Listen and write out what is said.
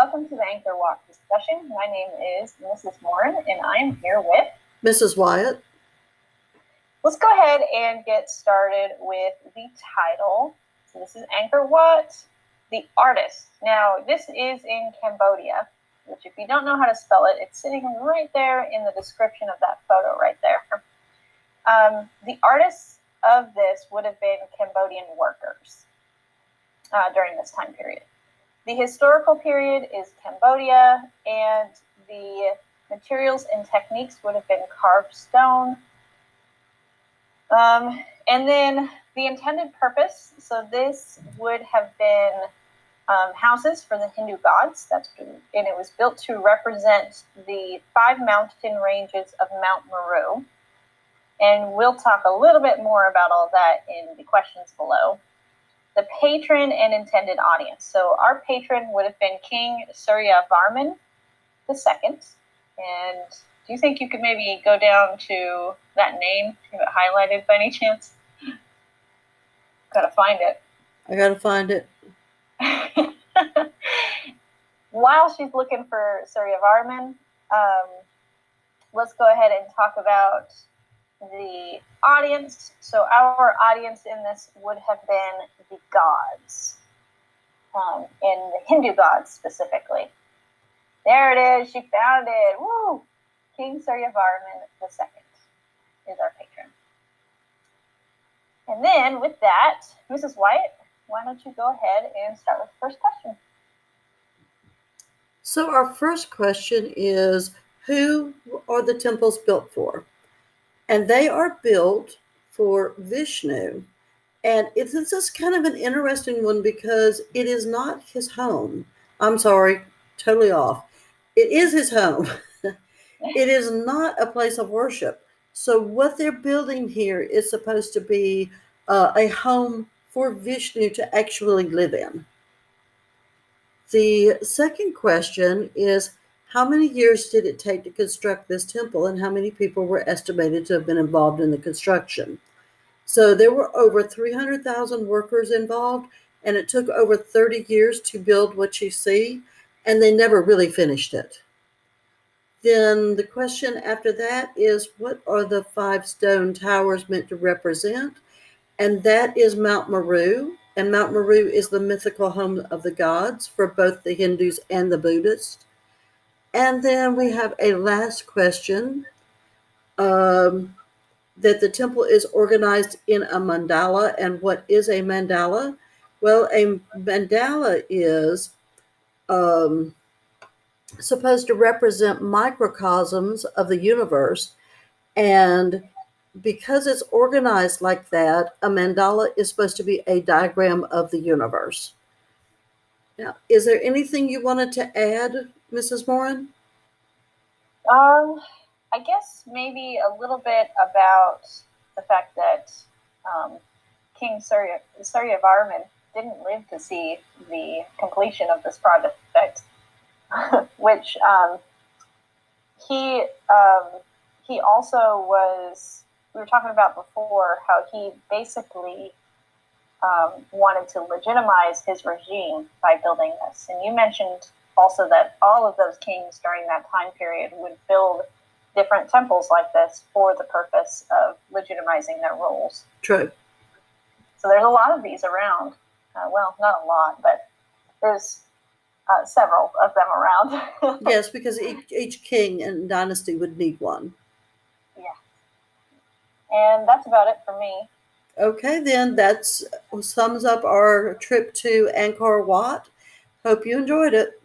welcome to the Angkor Wat discussion. My name is Mrs. Morin, and I'm here with Mrs. Wyatt. Let's go ahead and get started with the title. So this is Angkor Wat, the artist. Now, this is in Cambodia, which if you don't know how to spell it, it's sitting right there in the description of that photo right there. The artists of this would have been Cambodian workers during this time period. The historical period is Cambodia, and the materials and techniques would have been carved stone. And then the intended purpose, so this would have been houses for the Hindu gods, and it was built to represent the 5 mountain ranges of Mount Meru. And we'll talk a little bit more about all that in the questions below. The patron and intended audience. So our patron would have been King Suryavarman II. And do you think you could maybe go down to that name, have it highlighted by any chance? Gotta find it. I gotta find it. While she's looking for Suryavarman, let's go ahead and talk about the audience. So our audience in this would have been the gods, and the Hindu gods specifically. There it is. She found it. Woo! King Suryavarman II is our patron. And then with that, Mrs. Wyatt, why don't you go ahead and start with the first question? So our first question is, who are the temples built for? And they are built for Vishnu. And this is kind of an interesting one because it is not his home. I'm sorry, totally off. It is his home. It is not a place of worship. So what they're building here is supposed to be a home for Vishnu to actually live in. The second question is, how many years did it take to construct this temple, and how many people were estimated to have been involved in the construction? So there were over 300,000 workers involved, and it took over 30 years to build what you see, and they never really finished it. Then the question after that is, what are the 5 stone towers meant to represent? And that is Mount Meru, and Mount Meru is the mythical home of the gods for both the Hindus and the Buddhists. And then we have a last question, that the temple is organized in a mandala. And what is a mandala? Well, a mandala is supposed to represent microcosms of the universe. And because it's organized like that, a mandala is supposed to be a diagram of the universe. Now, is there anything you wanted to add, Mrs. Morin? I guess maybe a little bit about the fact that King Suryavarman didn't live to see the completion of this project, which he also was. We were talking about before how he basically wanted to legitimize his regime by building this. And you mentioned also that all of those kings during that time period would build different temples like this for the purpose of legitimizing their rules. True. So there's a lot of these around. Well, not a lot, but there's several of them around. Yes, because each king and dynasty would need one. Yeah. And that's about it for me. Okay, then that sums up our trip to Angkor Wat. Hope you enjoyed it.